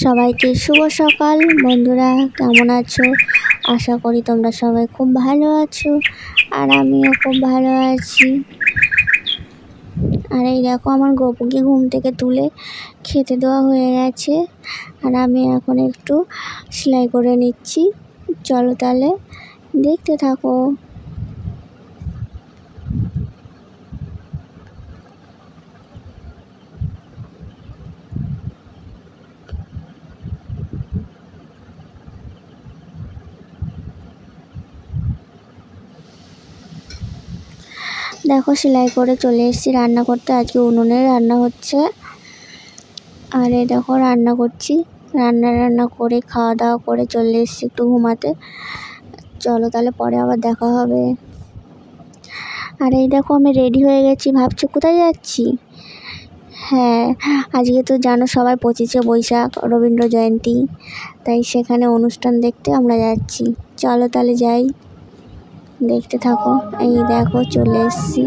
সবাইকে শুভ সকাল। বন্ধুরা কেমন আছো? আশা করি তোমরা সবাই খুব ভালো আছো, আর আমিও খুব ভালো আছি। আর এই দেখো, আমার গপুকে ঘুম থেকে তুলে খেতে দেওয়া হয়ে গেছে, আর আমি এখন একটু সেলাই করে নিচ্ছি। চলো তাহলে দেখতে থাকো। দেখো, সেলাই করে চলে এসেছি রান্না করতে। আজকে উনুনে রান্না হচ্ছে, আর এই দেখো রান্না করছি। রান্না করে খাওয়া দাওয়া করে চলে এসেছি একটু ঘুমাতে। চলো তাহলে পরে আবার দেখা হবে। আর এই দেখো, আমি রেডি হয়ে গেছি। ভাবছো কোথায় যাচ্ছি? হ্যাঁ, আজকে তো জানো সবাই 25শে বৈশাখ রবীন্দ্র জয়ন্তী, তাই সেখানে অনুষ্ঠান দেখতে আমরা যাচ্ছি। চলো তাহলে যাই, দেখতে থাকো। এই দেখো চলে এসেছি।